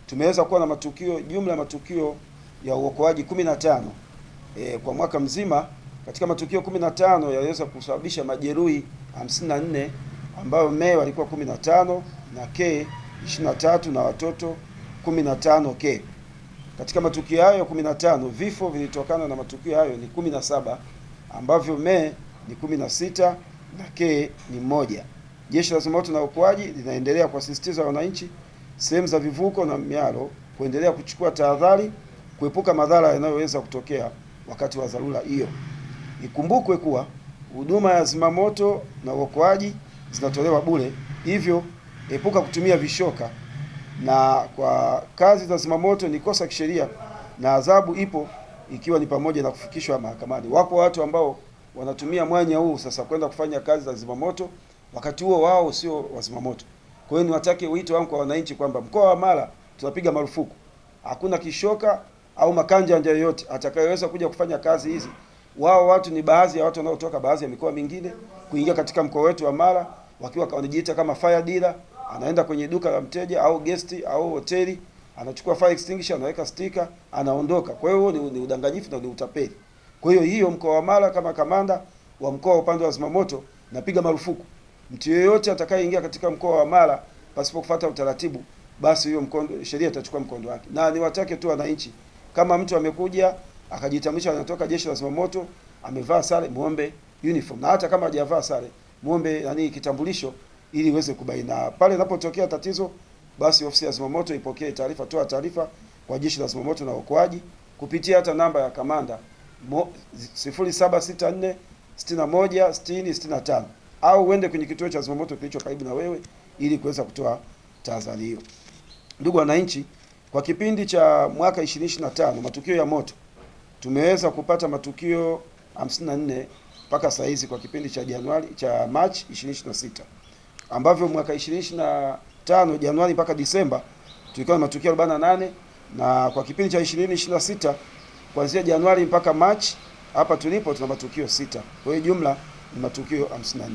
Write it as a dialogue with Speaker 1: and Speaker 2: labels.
Speaker 1: tumeweza kuwa na matukio, jumla ya matukio ya uokoaji 15 kwa mwaka mzima. Katika matukio 15 yaliweza kusababisha majeruhi 54, ambayo Me walikuwa 15 na K 23 na watoto 15K. Katika matukio hayo 15, vifo vilitokana na matukio hayo ni 17, ambavyo Me ni 16 na K ni 1. Jeshi la Zimamoto na Uokoaji linaendelea kuwasisitiza wananchi sehemu za vivuko na mialo kuendelea kuchukua tahadhari, kuepuka madhara yanayoweza kutokea wakati wa dharura hiyo. Ikumbukwe kuwa huduma ya zimamoto na uokoaji zinatolewa bure, hivyo epuka kutumia vishoka, na kwa kazi za zimamoto ni kosa kisheria na adhabu ipo, ikiwa ni pamoja na kufikishwa mahakamani. Wapo watu ambao wanatumia mwanya huu sasa kwenda kufanya kazi za zimamoto, wakati huo wao sio wazimamoto. Kwa hiyo niwatake wito wangu kwa wananchi kwamba mkoa wa Mara tunapiga marufuku, hakuna kishoka au makanjanja yoyote atakayeweza kuja kufanya kazi hizi. Wao watu ni baadhi ya watu wanaotoka baadhi ya mikoa mingine kuingia katika mkoa wetu wa Mara wakiwa wanajiita kama fire dealer, anaenda kwenye duka la mteja au guest au hoteli, anachukua fire extinguisher, anaweka sticker, anaondoka. Kwa hiyo ni udanganyifu na ni utapeli. Kwa hiyo mkoa wa Mara, kama kamanda wa mkoa upande wa zimamoto, napiga marufuku mtu yeyote atakayeingia katika mkoa wa Mara pasipo kufuata utaratibu, basi hiyo sheria itachukua mkondo wake. Na niwatake tu wananchi, kama mtu amekuja akajitambulisha anatoka jeshi la zimamoto, amevaa sare, muombe uniform, na hata kama hajavaa sare muombe kitambulisho ili iweze kubaina. Pale inapotokea tatizo, basi ofisi ya zimamoto ipokee taarifa, toa taarifa kwa jeshi la zimamoto na uokoaji kupitia hata namba ya kamanda 0764 61 60 65, au uende kwenye kituo cha zimamoto kilicho karibu na wewe ili kuweza kutoa tahadhari hiyo. Ndugu wananchi, kwa kipindi cha mwaka 2025 matukio ya moto tumeweza kupata matukio 54 mpaka saa hizi kwa kipindi cha Machi 2026, ambavyo mwaka 2025 Januari mpaka Disemba tulikuwa na matukio 48, na kwa kipindi cha 2026 kuanzia Januari mpaka Machi hapa tulipo tuna matukio 6. Kwa hiyo jumla ni matukio 54.